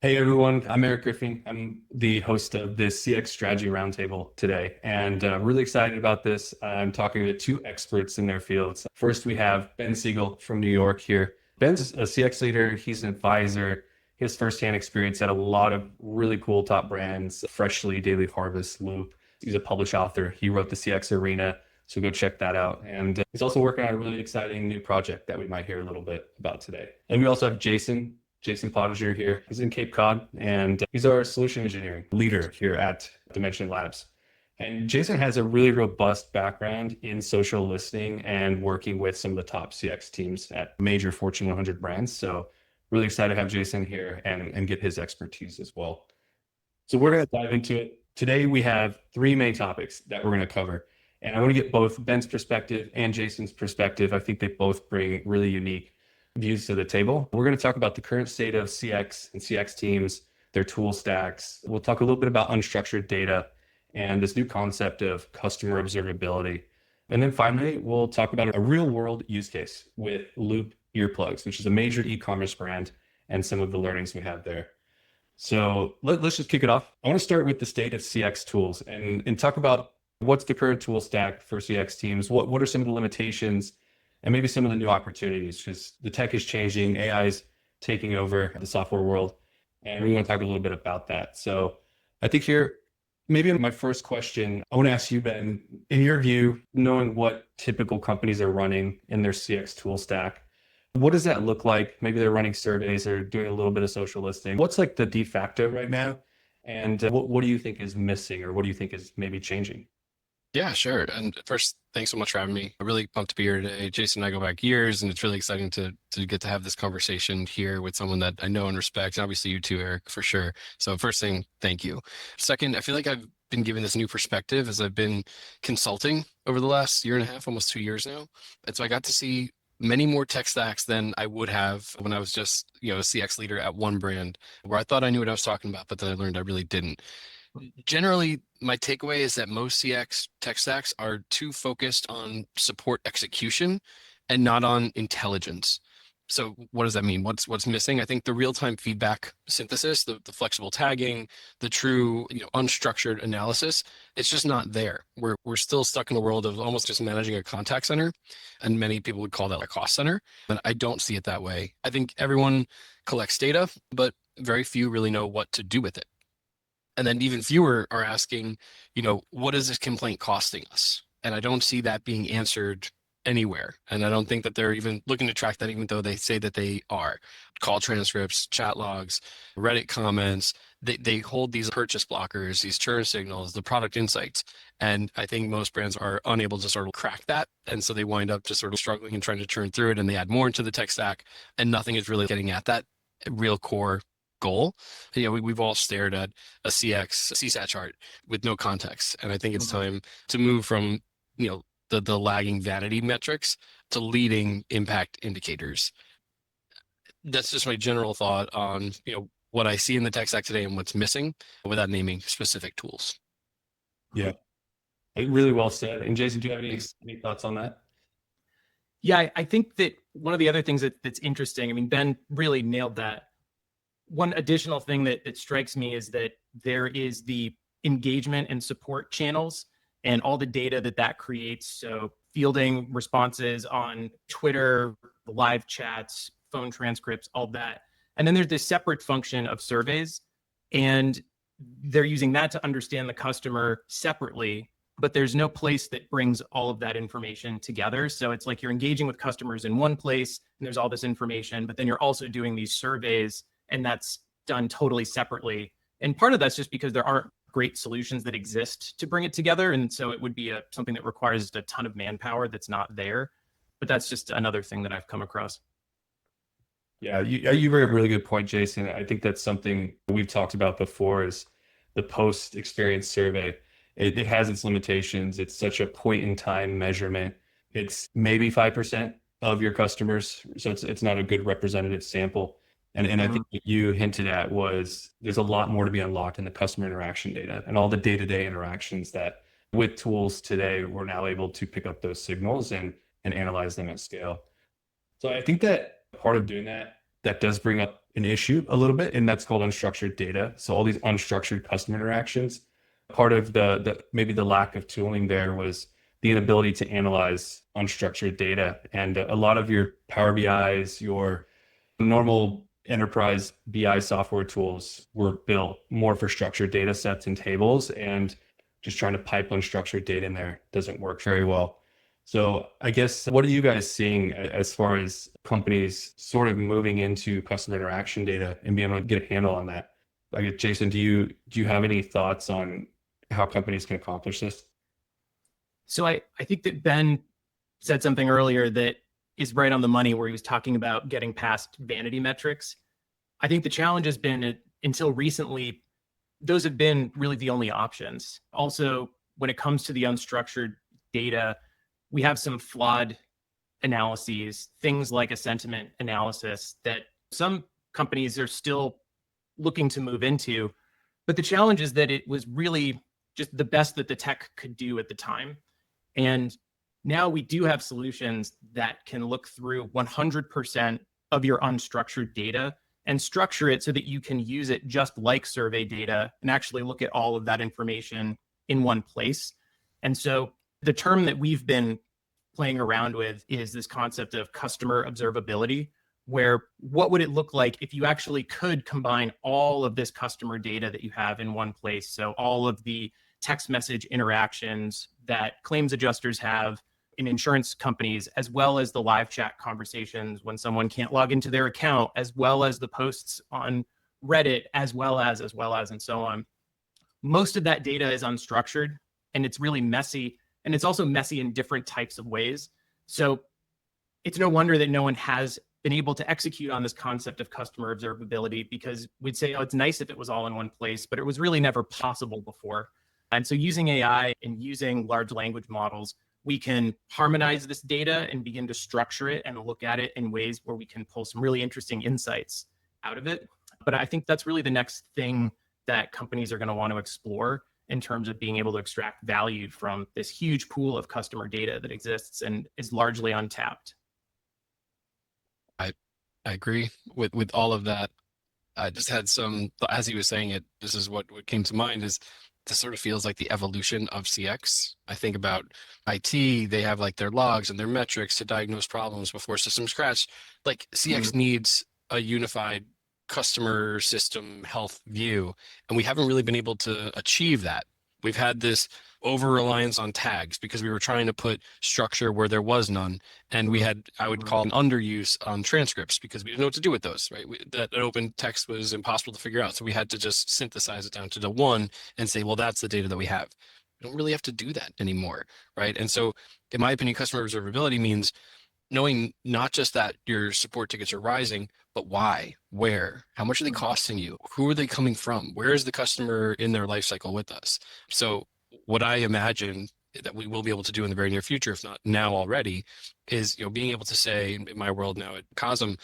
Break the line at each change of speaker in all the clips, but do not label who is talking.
Hey everyone, I'm Eric Griffing. I'm the host of this CX Strategy Roundtable today, and I'm really excited about this. I'm talking to two experts in their fields. First, we have Ben Segal from New York here. Ben's a CX leader, he's an advisor. He has firsthand experience at a lot of really cool top brands, Freshly, Daily Harvest, Loop. He's a published author. He wrote the CX Arena, so go check that out. And he's also working on a really exciting new project that we might hear a little bit about today. And we also have Jason Potteiger here. He's in Cape Cod, and he's our solution engineering leader here at Dimension Labs. And Jason has a really robust background in social listening and working with some of the top CX teams at major Fortune 100 brands. So really excited to have Jason here and get his expertise as well. So we're going to dive into it. Today, we have three main topics that we're going to cover. And I want to get both Ben's perspective and Jason's perspective. I think they both bring really unique views to the table. We're going to talk about the current state of CX and CX teams, their tool stacks. We'll talk a little bit about unstructured data and this new concept of customer observability. And then finally, we'll talk about a real world use case with Loop Earplugs, which is a major e-commerce brand, and some of the learnings we have there. So let's just kick it off. I want to start with the state of CX tools and talk about what's the current tool stack for CX teams. What are some of the limitations and maybe some of the new opportunities, because the tech is changing, AI is taking over the software world, and we want to talk a little bit about that. So I think here, maybe my first question, I want to ask you, Ben, in your view, knowing what typical companies are running in their CX tool stack, what does that look like? Maybe they're running surveys or doing a little bit of social listening. What's like the de facto right now? And what do you think is missing, or what do you think is maybe changing?
Yeah, sure. And first, thanks so much for having me. I'm really pumped to be here today. Jason and I go back years, and it's really exciting to get to have this conversation here with someone that I know and respect. And obviously, you too, Eric, for sure. So first thing, thank you. Second, I feel like I've been given this new perspective as I've been consulting over the last year and a half, almost 2 years now. And so I got to see many more tech stacks than I would have when I was just, a CX leader at one brand, where I thought I knew what I was talking about, but then I learned I really didn't. Generally, my takeaway is that most CX tech stacks are too focused on support execution and not on intelligence. So what does that mean? What's missing? I think the real-time feedback synthesis, the flexible tagging, the true, unstructured analysis, it's just not there. We're still stuck in the world of almost just managing a contact center, and many people would call that a cost center. And I don't see it that way. I think everyone collects data, but very few really know what to do with it. And then even fewer are asking, what is this complaint costing us? And I don't see that being answered anywhere. And I don't think that they're even looking to track that, even though they say that they are. Call transcripts, chat logs, Reddit comments, they hold these purchase blockers, these churn signals, the product insights. And I think most brands are unable to sort of crack that. And so they wind up just sort of struggling and trying to churn through it. And they add more into the tech stack, and nothing is really getting at that real core goal. We've all stared at a CSAT chart with no context. And I think it's time to move from, the lagging vanity metrics to leading impact indicators. That's just my general thought on, what I see in the tech stack today and what's missing without naming specific tools.
Yeah, really well said. And Jason, do you have any thoughts on that?
Yeah, I think that one of the other things that's interesting, I mean, Ben really nailed that. One additional thing that strikes me is that there is the engagement and support channels and all the data that creates. So fielding responses on Twitter, live chats, phone transcripts, all that. And then there's this separate function of surveys, and they're using that to understand the customer separately, but there's no place that brings all of that information together. So it's like you're engaging with customers in one place and there's all this information, but then you're also doing these surveys, and that's done totally separately. And part of that's just because there aren't great solutions that exist to bring it together. And so it would be something that requires a ton of manpower that's not there. But that's just another thing that I've come across.
Yeah, you bring up a really good point, Jason. I think that's something we've talked about before is the post-experience survey. It has its limitations. It's such a point-in-time measurement. It's maybe 5% of your customers, so it's not a good representative sample. And I think what you hinted at was there's a lot more to be unlocked in the customer interaction data and all the day-to-day interactions that with tools today, we're now able to pick up those signals and analyze them at scale. So I think that part of doing that that does bring up an issue a little bit, and that's called unstructured data. So all these unstructured customer interactions, part of the maybe the lack of tooling there was the inability to analyze unstructured data. And a lot of your Power BIs, your normal enterprise BI software tools were built more for structured data sets and tables, and just trying to pipe unstructured data in there doesn't work very well. So I guess, what are you guys seeing as far as companies sort of moving into customer interaction data and being able to get a handle on that? I guess, Jason, do you have any thoughts on how companies can accomplish this?
So I think that Ben said something earlier that is right on the money, where he was talking about getting past vanity metrics. I think the challenge has been, until recently, those have been really the only options. Also, when it comes to the unstructured data, we have some flawed analyses, things like a sentiment analysis that some companies are still looking to move into. But the challenge is that it was really just the best that the tech could do at the time. And now we do have solutions that can look through 100% of your unstructured data and structure it so that you can use it just like survey data and actually look at all of that information in one place. And so the term that we've been playing around with is this concept of customer observability, where what would it look like if you actually could combine all of this customer data that you have in one place? So all of the text message interactions that claims adjusters have in insurance companies, as well as the live chat conversations when someone can't log into their account, as well as the posts on Reddit, as well as, and so on. Most of that data is unstructured, and it's really messy. And it's also messy in different types of ways. So it's no wonder that no one has been able to execute on this concept of customer observability, because we'd say, oh, it's nice if it was all in one place, but it was really never possible before. And so using AI and using large language models, we can harmonize this data and begin to structure it and look at it in ways where we can pull some really interesting insights out of it. But I think that's really the next thing that companies are going to want to explore in terms of being able to extract value from this huge pool of customer data that exists and is largely untapped.
I agree with all of that. I just had some, as he was saying it, this is what came to mind, is this sort of feels like the evolution of CX. I think about IT, they have like their logs and their metrics to diagnose problems before systems crash. Like CX needs a unified customer system health view, and we haven't really been able to achieve that. We've had this over reliance on tags because we were trying to put structure where there was none, and we had, I would call, an underuse on transcripts because we didn't know what to do with those, right? That open text was impossible to figure out, so we had to just synthesize it down to the one and say, well, that's the data that we have. We don't really have to do that anymore, right? And so in my opinion, customer observability means knowing not just that your support tickets are rising, but why, where, how much are they costing you? Who are they coming from? Where is the customer in their life cycle with us? So what I imagine that we will be able to do in the very near future, if not now already, is, being able to say, in my world now at Cosm,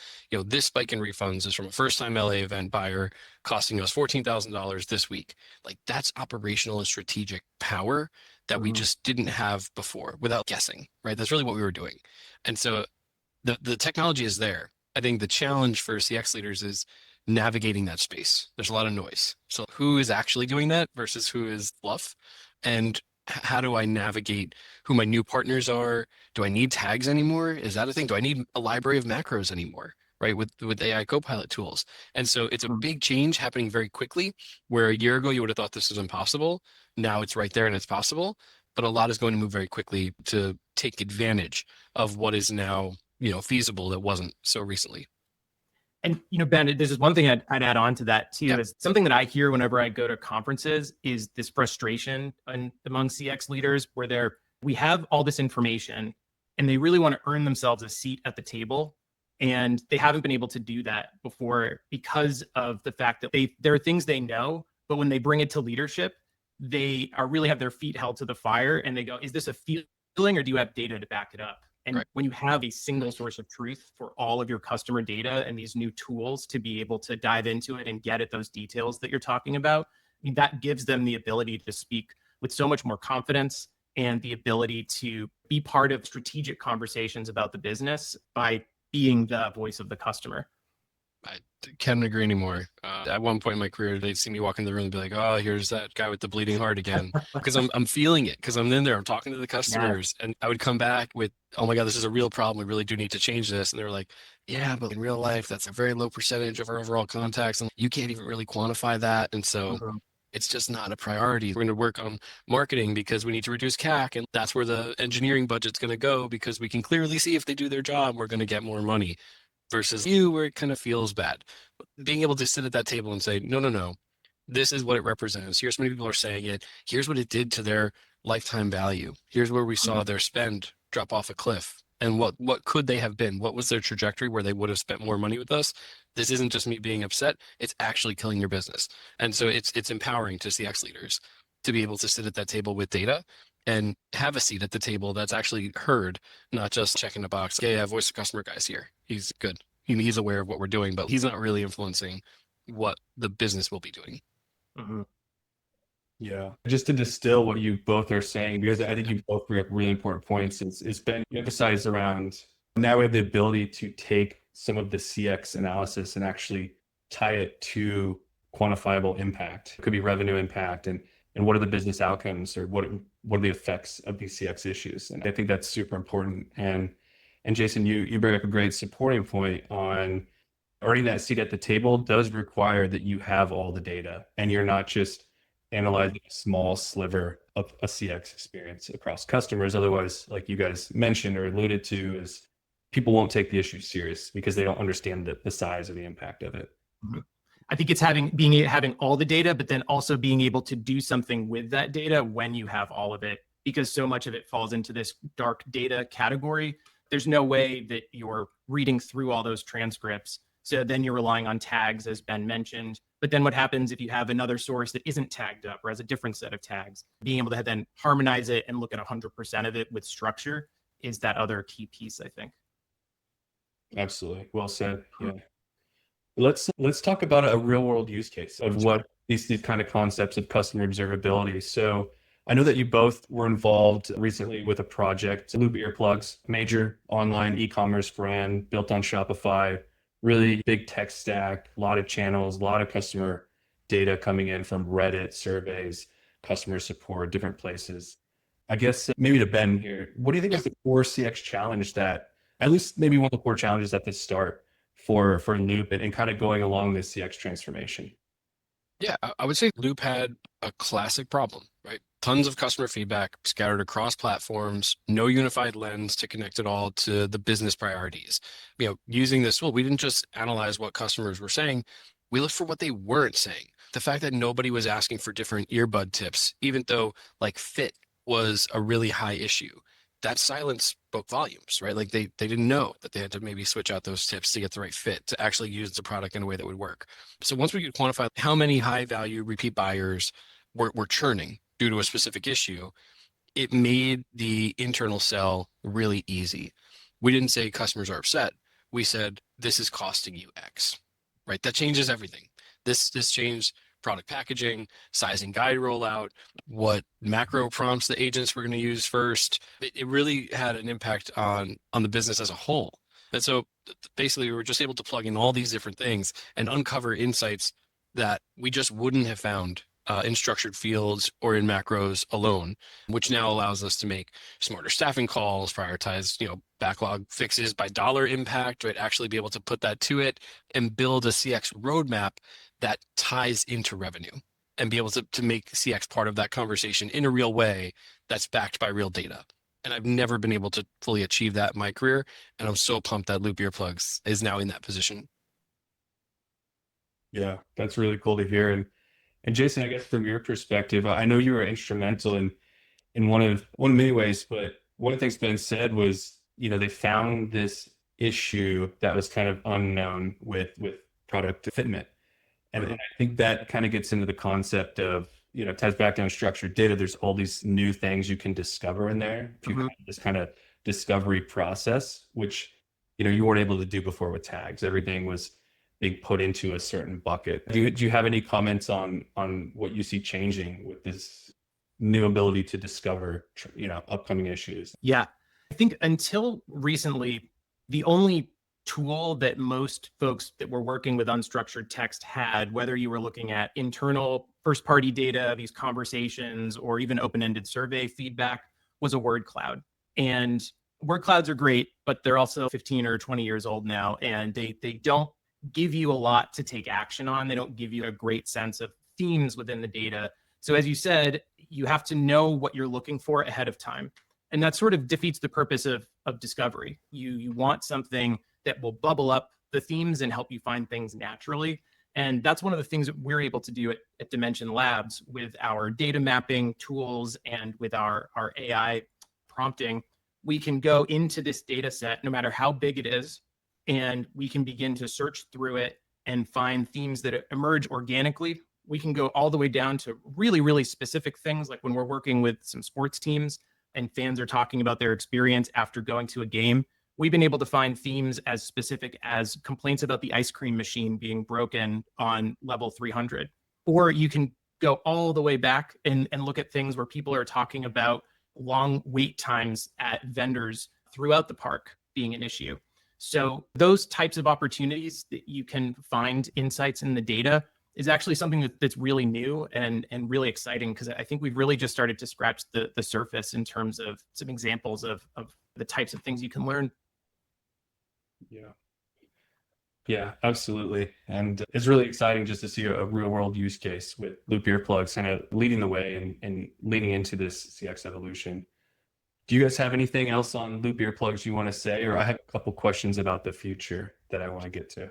this spike in refunds is from a first-time LA event buyer costing us $14,000 this week. Like, that's operational and strategic power that we just didn't have before without guessing, right? That's really what we were doing. And so the technology is there. I think the challenge for CX leaders is navigating that space. There's a lot of noise. So who is actually doing that versus who is fluff? And how do I navigate who my new partners are? Do I need tags anymore? Is that a thing? Do I need a library of macros anymore? Right, with AI Copilot tools. And so it's a big change happening very quickly, where a year ago you would have thought this was impossible. Now it's right there and it's possible, but a lot is going to move very quickly to take advantage of what is now, feasible that wasn't so recently.
And, Ben, there's just one thing I'd add on to that too, is something that I hear whenever I go to conferences is this frustration among CX leaders, where we have all this information and they really want to earn themselves a seat at the table. And they haven't been able to do that before because of the fact that there are things they know, but when they bring it to leadership, they really have their feet held to the fire and they go, is this a feeling or do you have data to back it up? And when you have a single source of truth for all of your customer data and these new tools to be able to dive into it and get at those details that you're talking about, that gives them the ability to speak with so much more confidence and the ability to be part of strategic conversations about the business by being the voice of the customer.
I can't agree anymore. At one point in my career, they'd see me walk in the room and be like, "Oh, here's that guy with the bleeding heart again," because I'm feeling it, because I'm in there, I'm talking to the customers, and I would come back with, "Oh my God, this is a real problem. We really do need to change this." And they were like, "Yeah, but in real life, that's a very low percentage of our overall contacts, and you can't even really quantify that." And so it's just not a priority. We're going to work on marketing because we need to reduce CAC, and that's where the engineering budget's going to go, because we can clearly see if they do their job, we're going to get more money. Versus you, where it kind of feels bad. Being able to sit at that table and say, no, no, no, this is what it represents. Here's how many people are saying it. Here's what it did to their lifetime value. Here's where we saw their spend drop off a cliff. And what could they have been? What was their trajectory where they would have spent more money with us? This isn't just me being upset. It's actually killing your business. And so it's empowering to CX leaders to be able to sit at that table with data and have a seat at the table that's actually heard, not just checking a box. Yeah, voice of customer guy's here. He's good. He's aware of what we're doing, but he's not really influencing what the business will be doing.
Yeah. Just to distill what you both are saying, because I think you both bring up really important points, it's been emphasized around now we have the ability to take some of the CX analysis and actually tie it to quantifiable impact. It could be revenue impact and what are the business outcomes, or what are the effects of these CX issues. And I think that's super important. And Jason, you bring up a great supporting point on earning that seat at the table does require that you have all the data and you're not just analyzing a small sliver of a CX experience across customers. Otherwise, like you guys mentioned or alluded to, is people won't take the issue serious because they don't understand the size of the impact of it.
I think it's having all the data, but then also being able to do something with that data when you have all of it, because so much of it falls into this dark data category. There's no way that you're reading through all those transcripts. So then you're relying on tags, as Ben mentioned. But then what happens if you have another source that isn't tagged up or has a different set of tags? Being able to then harmonize it and look at 100% of it with structure is that other key piece, I think.
Absolutely. Well said. Yeah. Let's talk about a real world use case of what these kind of concepts of customer observability. So I know that you both were involved recently with a project, Loop Earplugs, major online e-commerce brand built on Shopify, really big tech stack, a lot of channels, a lot of customer data coming in from Reddit, surveys, customer support, different places. I guess maybe to Ben here, what do you think is the core CX challenge that, at least maybe one of the core challenges at the start for Loop and kind of going along this CX transformation?
Yeah, I would say Loop had a classic problem, right? Tons of customer feedback scattered across platforms, no unified lens to connect it all to the business priorities. Using this tool, we didn't just analyze what customers were saying, we looked for what they weren't saying. The fact that nobody was asking for different earbud tips, even though like fit was a really high issue, that silence spoke volumes, right? Like they didn't know that they had to maybe switch out those tips to get the right fit to actually use the product in a way that would work. So once we could quantify how many high value repeat buyers were churning due to a specific issue, it made the internal sell really easy. We didn't say customers are upset. We said, this is costing you X, right? That changes everything. This changed product packaging, sizing guide rollout, what macro prompts the agents were going to use first. It really had an impact on the business as a whole. And so basically we were just able to plug in all these different things and uncover insights that we just wouldn't have found in structured fields or in macros alone, which now allows us to make smarter staffing calls, prioritize, backlog fixes by dollar impact, right? Actually be able to put that to it and build a CX roadmap that ties into revenue and be able to make CX part of that conversation in a real way that's backed by real data. And I've never been able to fully achieve that in my career. And I'm so pumped that Loop Earplugs is now in that position.
Yeah, that's really cool to hear. And Jason, I guess from your perspective, I know you were instrumental in one of many ways, but one of the things Ben said was, they found this issue that was kind of unknown with product fitment. And I think that kind of gets into the concept of, ties back down structured data. There's all these new things you can discover in there. If you have this kind of discovery process, which, you weren't able to do before with tags. Everything was being put into a certain bucket. Do you have any comments on what you see changing with this new ability to discover, upcoming issues?
Yeah, I think until recently, the only tool that most folks that were working with unstructured text had, whether you were looking at internal first-party data, these conversations, or even open-ended survey feedback, was a word cloud. And word clouds are great, but they're also 15 or 20 years old now, and they don't give you a lot to take action on. They don't give you a great sense of themes within the data. So as you said, you have to know what you're looking for ahead of time. And that sort of defeats the purpose of discovery. You want something that will bubble up the themes and help you find things naturally. And that's one of the things that we're able to do at Dimension Labs with our data mapping tools and with our AI prompting. We can go into this data set, no matter how big it is, and we can begin to search through it and find themes that emerge organically. We can go all the way down to really, really specific things, like when we're working with some sports teams and fans are talking about their experience after going to a game. We've been able to find themes as specific as complaints about the ice cream machine being broken on level 300. Or you can go all the way back and look at things where people are talking about long wait times at vendors throughout the park being an issue. So those types of opportunities that you can find insights in the data is actually something that's really new and really exciting, because I think we've really just started to scratch the surface in terms of some examples of the types of things you can learn.
Yeah, absolutely. And it's really exciting just to see a real world use case with Loop Earplugs kind of leading the way and leading into this CX evolution. Do you guys have anything else on Loop Earplugs you want to say? Or I have a couple questions about the future that I want to get to.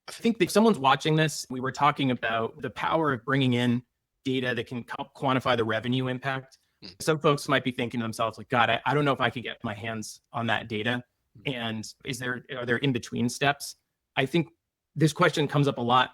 I think that if someone's watching this, we were talking about the power of bringing in data that can help quantify the revenue impact. Some folks might be thinking to themselves, like, God, I don't know if I could get my hands on that data. And are there in-between steps? I think this question comes up a lot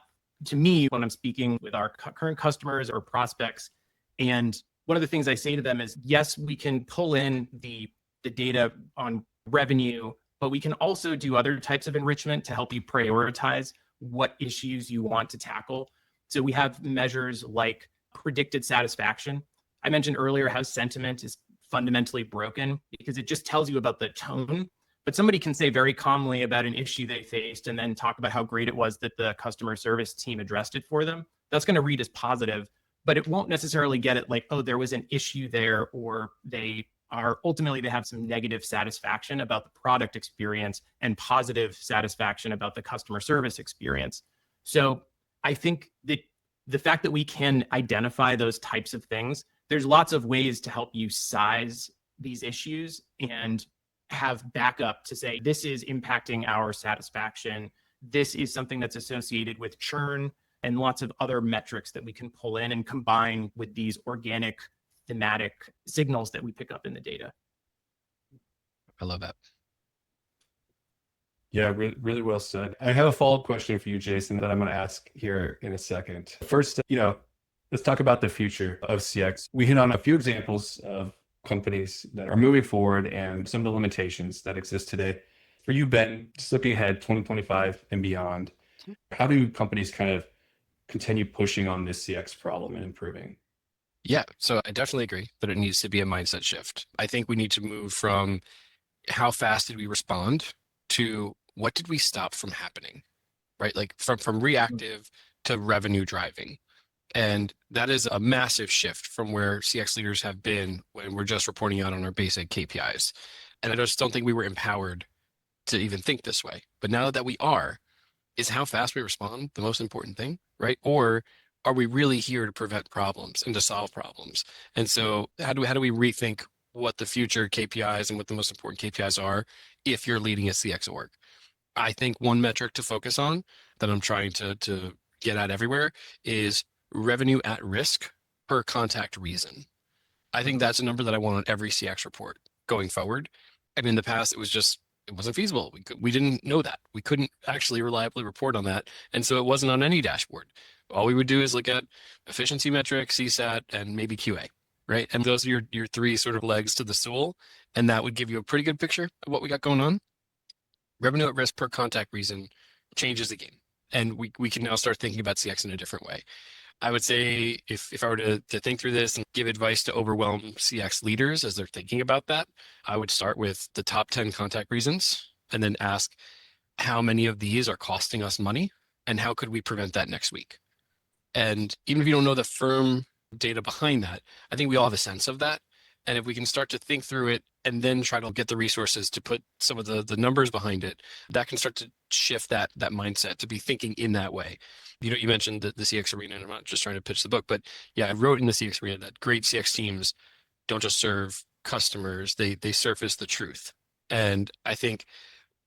to me when I'm speaking with our current customers or prospects. And one of the things I say to them is, yes, we can pull in the data on revenue, but we can also do other types of enrichment to help you prioritize what issues you want to tackle. So we have measures like predicted satisfaction. I mentioned earlier how sentiment is fundamentally broken because it just tells you about the tone. But somebody can say very calmly about an issue they faced and then talk about how great it was that the customer service team addressed it for them. That's going to read as positive, but it won't necessarily get it like, oh, there was an issue there, or they have some negative satisfaction about the product experience and positive satisfaction about the customer service experience. So I think that the fact that we can identify those types of things, there's lots of ways to help you size these issues and have backup to say, this is impacting our satisfaction. This is something that's associated with churn, and lots of other metrics that we can pull in and combine with these organic thematic signals that we pick up in the data.
I love that.
Yeah, really well said. I have a follow-up question for you, Jason, that I'm going to ask here in a second. First, let's talk about the future of CX. We hit on a few examples of companies that are moving forward and some of the limitations that exist today. For you, Ben, just looking ahead, 2025 and beyond, how do companies kind of continue pushing on this CX problem and improving?
Yeah, so I definitely agree that it needs to be a mindset shift. I think we need to move from how fast did we respond to what did we stop from happening, right? Like from reactive to revenue driving. And that is a massive shift from where CX leaders have been when we're just reporting out on our basic KPIs. And I just don't think we were empowered to even think this way. But now that we are, is how fast we respond the most important thing, right? Or are we really here to prevent problems and to solve problems? And so how do we rethink what the future KPIs and what the most important KPIs are if you're leading a CX org? I think one metric to focus on that I'm trying to get at everywhere is revenue at risk per contact reason. I think that's a number that I want on every CX report going forward. And in the past, it wasn't feasible. We didn't know that. We couldn't actually reliably report on that. And so it wasn't on any dashboard. All we would do is look at efficiency metrics, CSAT, and maybe QA, right? And those are your three sort of legs to the stool. And that would give you a pretty good picture of what we got going on. Revenue at risk per contact reason changes the game. And we can now start thinking about CX in a different way. I would say if I were to think through this and give advice to overwhelm CX leaders as they're thinking about that, I would start with the top 10 contact reasons and then ask, how many of these are costing us money and how could we prevent that next week? And even if you don't know the firm data behind that, I think we all have a sense of that. And if we can start to think through it and then try to get the resources to put some of the numbers behind it, that can start to shift that mindset to be thinking in that way. You mentioned the CX arena, and I'm not just trying to pitch the book, but yeah, I wrote in the CX arena that great CX teams don't just serve customers, they surface the truth. And I think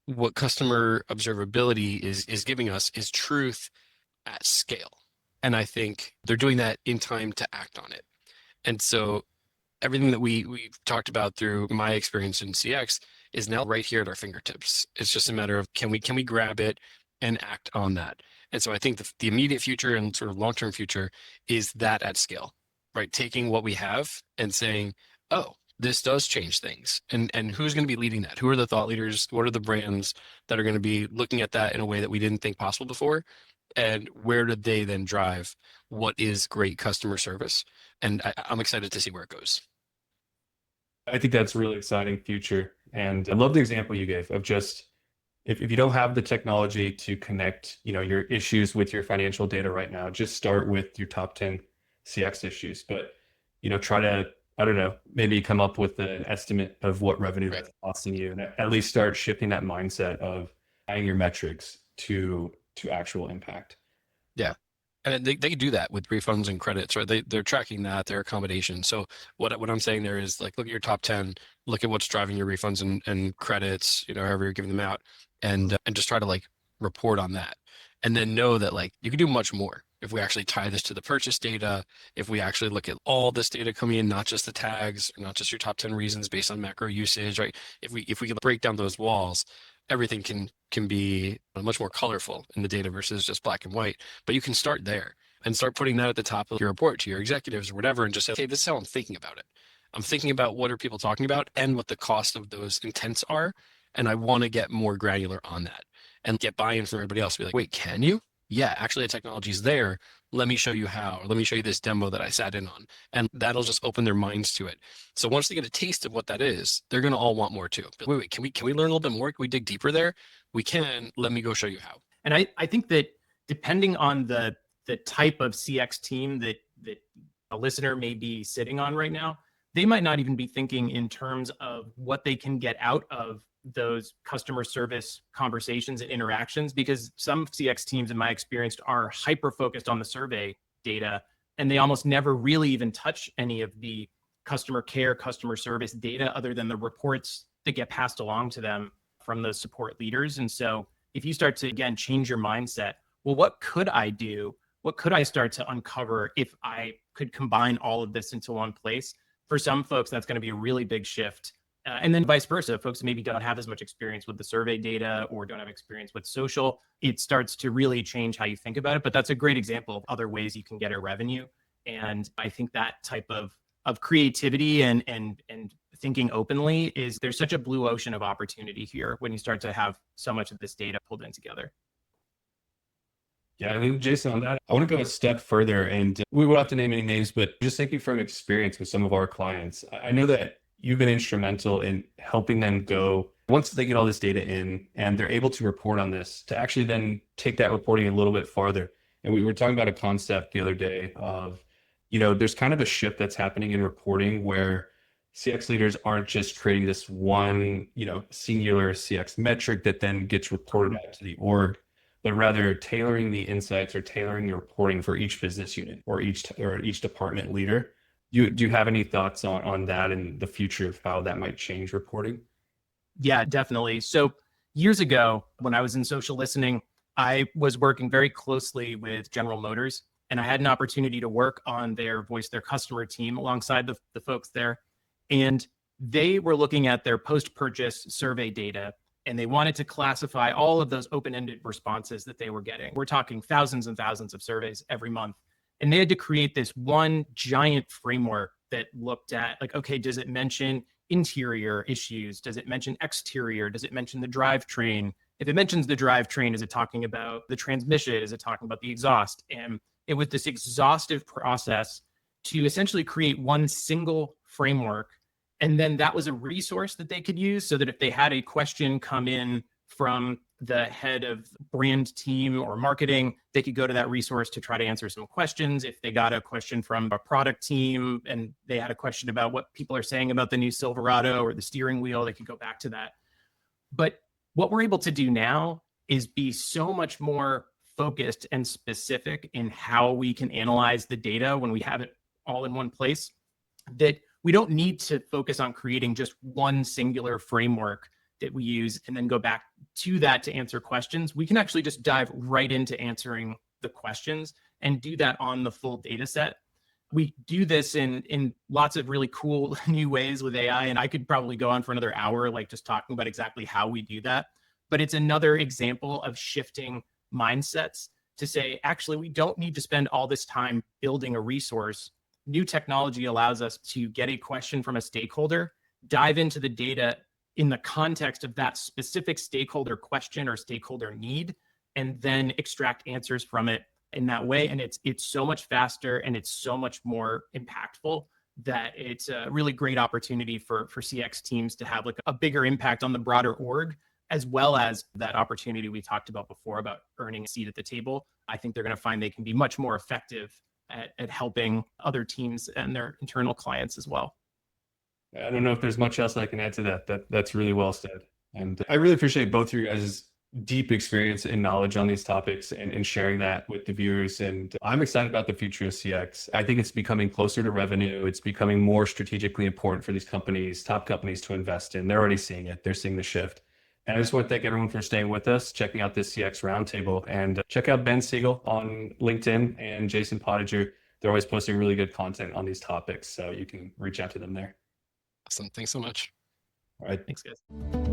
what customer observability is giving us is truth at scale. And I think they're doing that in time to act on it. And so everything that we've talked about through my experience in CX is now right here at our fingertips. It's just a matter of can we grab it and act on that. And so I think the immediate future and sort of long-term future is that at scale, right? Taking what we have and saying, oh, this does change things. And who's going to be leading that? Who are the thought leaders? What are the brands that are going to be looking at that in a way that we didn't think possible before? And where did they then drive what is great customer service? And I'm excited to see where it goes.
I think that's a really exciting future. And I love the example you gave of just if you don't have the technology to connect, your issues with your financial data right now, just start with your top 10 CX issues. But, try to, I don't know, maybe come up with an estimate of what revenue that's costing you, and at least start shifting that mindset of tying your metrics to actual impact.
Yeah. And they do that with refunds and credits, right? They're tracking that, their accommodation. So what I'm saying there is like, look at your top 10, look at what's driving your refunds and credits, however you're giving them out, and just try to like report on that. And then know that like you can do much more if we actually tie this to the purchase data, if we actually look at all this data coming in, not just the tags, not just your top 10 reasons based on macro usage, right? If we can break down those walls, everything can be much more colorful in the data versus just black and white. But you can start there and start putting that at the top of your report to your executives or whatever, and just say, hey, this is how I'm thinking about it. I'm thinking about what are people talking about and what the cost of those intents are. And I want to get more granular on that and get buy-in from everybody else. Be like, wait, can you? Yeah, actually the technology is there. Let me show you how, or let me show you this demo that I sat in on. And that'll just open their minds to it. So once they get a taste of what that is, they're going to all want more too. But wait, can we learn a little bit more? Can we dig deeper there? We can. Let me go show you how.
And I think that depending on the type of CX team that a listener may be sitting on right now, they might not even be thinking in terms of what they can get out of those customer service conversations and interactions, because some CX teams, in my experience, are hyper focused on the survey data, and they almost never really even touch any of the customer care, customer service data other than the reports that get passed along to them from those support leaders. And so if you start to, again, change your mindset, well, what could I do? What could I start to uncover if I could combine all of this into one place? For some folks, that's going to be a really big shift. And then vice versa, folks maybe don't have as much experience with the survey data or don't have experience with social, it starts to really change how you think about it. But that's a great example of other ways you can get a revenue. And I think that type of creativity and thinking openly there's such a blue ocean of opportunity here when you start to have so much of this data pulled in together.
Yeah, I think, Jason, on that, I want to go a step further, and we won't have to name any names, but just thinking from experience with some of our clients, I know that you've been instrumental in helping them go, once they get all this data in and they're able to report on this, to actually then take that reporting a little bit farther. And we were talking about a concept the other day of, there's kind of a shift that's happening in reporting where CX leaders aren't just creating this one, singular CX metric that then gets reported out to the org, but rather tailoring the insights or tailoring the reporting for each business unit or each department leader. Do you have any thoughts on that and the future of how that might change reporting?
Yeah, definitely. So years ago, when I was in social listening, I was working very closely with General Motors, and I had an opportunity to work on their voice, their customer team alongside the folks there. And they were looking at their post-purchase survey data, and they wanted to classify all of those open-ended responses that they were getting. We're talking thousands and thousands of surveys every month. And they had to create this one giant framework that looked at like, okay, does it mention interior issues? Does it mention exterior? Does it mention the drivetrain? If it mentions the drivetrain, is it talking about the transmission? Is it talking about the exhaust? And it was this exhaustive process to essentially create one single framework. And then that was a resource that they could use so that if they had a question come in from the head of brand team or marketing, they could go to that resource to try to answer some questions. If they got a question from a product team and they had a question about what people are saying about the new Silverado or the steering wheel, they could go back to that. But what we're able to do now is be so much more focused and specific in how we can analyze the data when we have it all in one place, that we don't need to focus on creating just one singular framework that we use and then go back to that to answer questions. We can actually just dive right into answering the questions and do that on the full data set. We do this in lots of really cool new ways with AI, and I could probably go on for another hour, like just talking about exactly how we do that. But it's another example of shifting mindsets to say, actually, we don't need to spend all this time building a resource. New technology allows us to get a question from a stakeholder, dive into the data in the context of that specific stakeholder question or stakeholder need, and then extract answers from it in that way. And it's so much faster and it's so much more impactful that it's a really great opportunity for CX teams to have like a bigger impact on the broader org, as well as that opportunity we talked about before about earning a seat at the table. I think they're going to find they can be much more effective at helping other teams and their internal clients as well.
I don't know if there's much else I can add to that. That's really well said. And I really appreciate both of you guys' deep experience and knowledge on these topics and sharing that with the viewers. And I'm excited about the future of CX. I think it's becoming closer to revenue. It's becoming more strategically important for these companies, top companies to invest in. They're already seeing it. They're seeing the shift. And I just want to thank everyone for staying with us, checking out this CX Roundtable, and check out Ben Segal on LinkedIn and Jason Potteiger. They're always posting really good content on these topics, so you can reach out to them there.
Awesome. Thanks so much.
All right.
Thanks, guys.